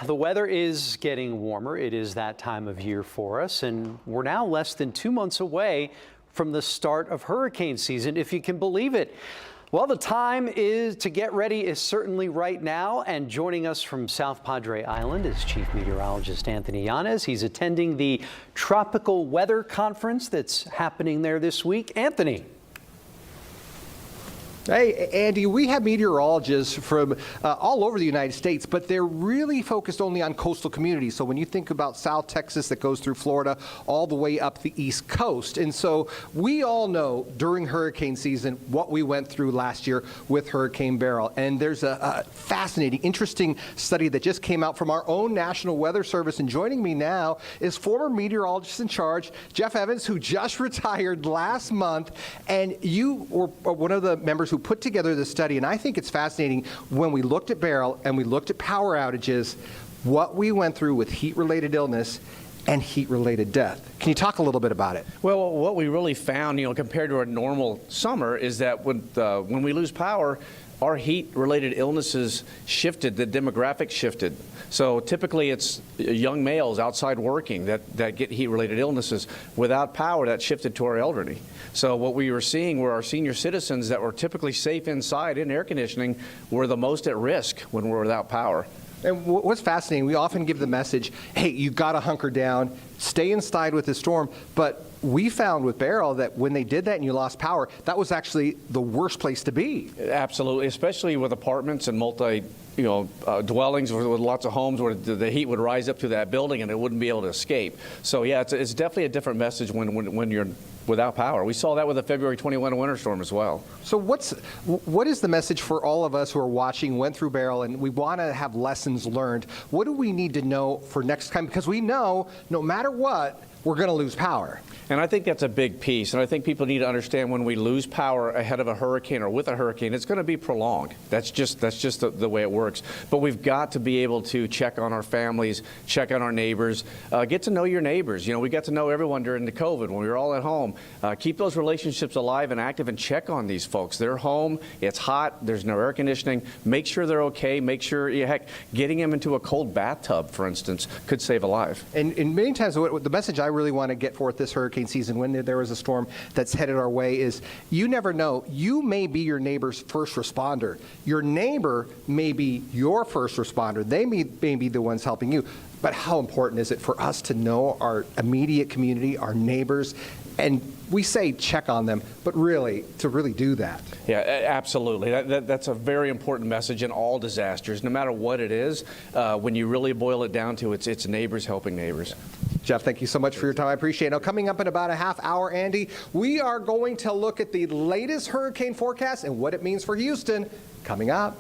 The weather is getting warmer. It is that time of year for us, and we're now less than 2 months away from the start of hurricane season, if you can believe it. Well, the time is to get ready is certainly right now, and joining us from South Padre Island is Chief Meteorologist Anthony Yanez. He's attending the Tropical Weather Conference that's happening there this week. Anthony. Hey, Andy, we have meteorologists from all over the United States, but they're really focused only on coastal communities. So when you think about South Texas that goes through Florida all the way up the East Coast. And so we all know during hurricane season what we went through last year with Hurricane Beryl. And there's a fascinating, interesting study that just came out from our own National Weather Service. And joining me now is former meteorologist in charge, Jeff Evans, who just retired last month. And you were one of the members who put together this study, and I think it's fascinating when we looked at Beryl and we looked at power outages, what we went through with heat-related illness and heat-related death. Can you talk a little bit about it? Well, what we really found, compared to a normal summer, is that when we lose power, our heat-related illnesses shifted, the demographics shifted. So typically it's young males outside working that get heat-related illnesses. Without power, that shifted to our elderly. So what we were seeing were our senior citizens that were typically safe inside in air conditioning were the most at risk when we're without power. And what's fascinating, we often give the message, hey, you got to hunker down, stay inside with the storm, but we found with Beryl that when they did that and you lost power, that was actually the worst place to be. Absolutely, especially with apartments and multi dwellings with lots of homes where the heat would rise up to that building and it wouldn't be able to escape. So yeah, it's definitely a different message when you're without power. We saw that with the February 21 winter storm as well. So what is the message for all of us who are watching, went through Beryl, and we want to have lessons learned? What do we need to know for next time? Because we know no matter what, we're going to lose power. And I think that's a big piece. And I think people need to understand when we lose power ahead of a hurricane or with a hurricane, it's going to be prolonged. That's just the way it works. But we've got to be able to check on our families, check on our neighbors, get to know your neighbors. We got to know everyone during the COVID when we were all at home. Keep those relationships alive and active and check on these folks. They're home, it's hot, there's no air conditioning. Make sure they're okay. Make sure, heck, getting them into a cold bathtub, for instance, could save a life. And many times the message I really want to get forth this hurricane season when there is a storm that's headed our way is you never know. You may be your neighbor's first responder. Your neighbor may be your first responder. They may be the ones helping you. But how important is it for us to know our immediate community, our neighbors, and we say check on them, but really, to really do that. Yeah, absolutely. That's a very important message in all disasters, no matter what it is. When you really boil it down to it's neighbors helping neighbors. Jeff, thank you so much for your time. I appreciate it. Now, coming up in about a half hour, Andy, we are going to look at the latest hurricane forecast and what it means for Houston. Coming up.